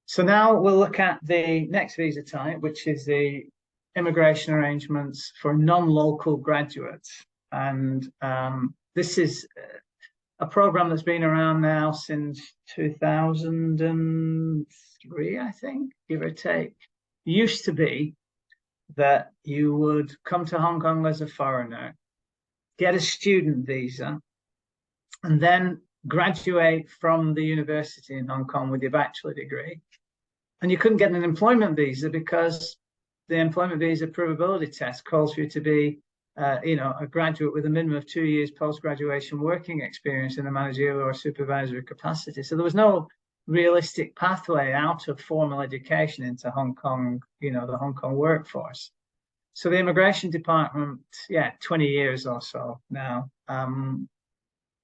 So now we'll look at the next visa type, which is the immigration arrangements for non-local graduates. And this is a program that's been around now since 2003, I think, give or take. It used to be that you would come to Hong Kong as a foreigner, get a student visa, and then graduate from the university in Hong Kong with your bachelor degree. And you couldn't get an employment visa because the employment visa provability test calls for you to be, a graduate with a minimum of 2 years post-graduation working experience in a managerial or supervisory capacity. So there was no realistic pathway out of formal education into Hong Kong, the Hong Kong workforce. So the immigration department, 20 years or so now,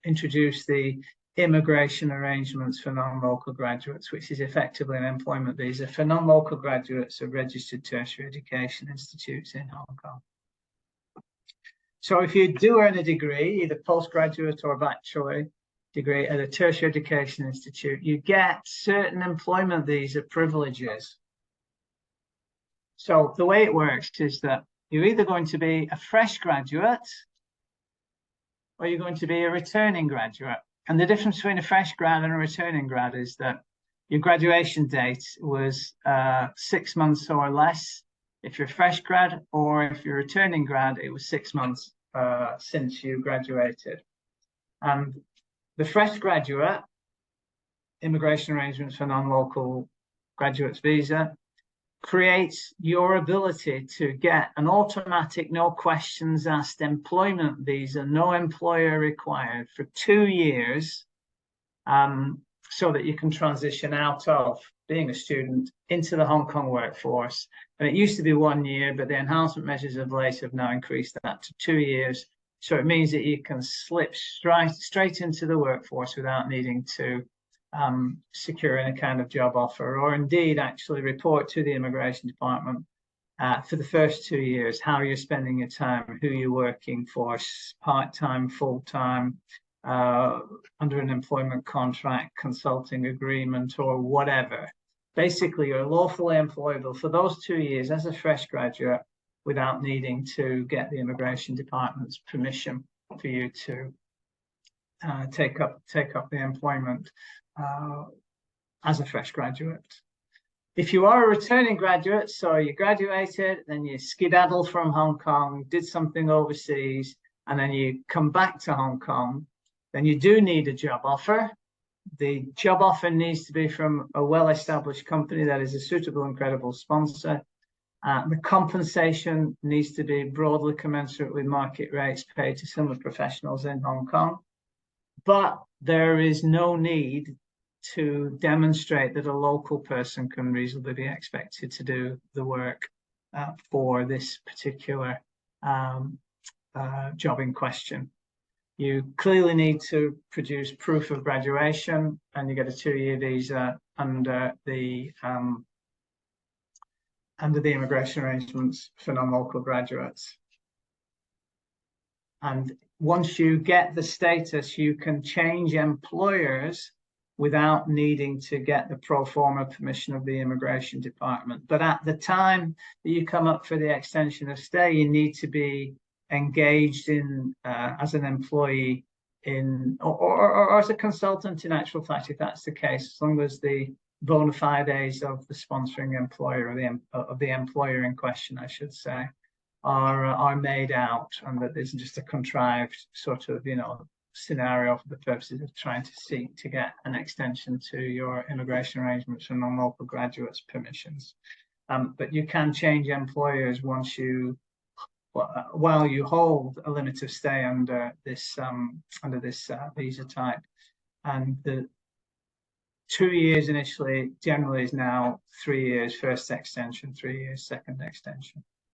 introduced the immigration arrangements for non-local graduates, which is effectively an employment visa for non-local graduates of registered tertiary education institutes in Hong Kong. So if you do earn a degree, either postgraduate or bachelor degree at a tertiary education institute, you get certain employment visa privileges. So the way it works is that you're either going to be a fresh graduate or you're going to be a returning graduate. And the difference between a fresh grad and a returning grad is that your graduation date was 6 months or less if you're a fresh grad, or if you're a returning grad, it was 6 months since you graduated. And the fresh graduate immigration arrangements for non-local graduates visa creates your ability to get an automatic, no questions asked employment visa, no employer required, for 2 years, so that you can transition out of being a student into the Hong Kong workforce. And it used to be 1 year, but the enhancement measures of late have now increased that to 2 years. So it means that you can slip straight into the workforce without needing to secure any kind of job offer, or indeed actually report to the immigration department for the first 2 years how you're spending your time, who you're working for, part-time, full-time, under an employment contract, consulting agreement, or whatever. Basically, you're lawfully employable for those 2 years as a fresh graduate without needing to get the immigration department's permission for you to take up the employment as a fresh graduate. If you are a returning graduate, so you graduated, then you skedaddle from Hong Kong, did something overseas, and then you come back to Hong Kong, then you do need a job offer. The job offer needs to be from a well-established company that is a suitable and credible sponsor. The compensation needs to be broadly commensurate with market rates paid to similar professionals in Hong Kong. But there is no need to demonstrate that a local person can reasonably be expected to do the work for this particular job in question. You clearly need to produce proof of graduation, and you get a 2-year visa under the immigration arrangements for non-local graduates. And once you get the status, you can change employers without needing to get the pro forma permission of the immigration department. But at the time that you come up for the extension of stay, you need to be engaged in as an employee in or as a consultant, in actual fact, if that's the case, as long as the bona fides of the sponsoring employer, or of the employer in question, I should say, are made out, and that isn't just a contrived sort of scenario for the purposes of trying to seek to get an extension to your immigration arrangements for non-local graduates permissions. But you can change employers once you, while you hold a limit of stay under this visa type. And the 2 years initially generally is now 3 years first extension, 3 years second extension.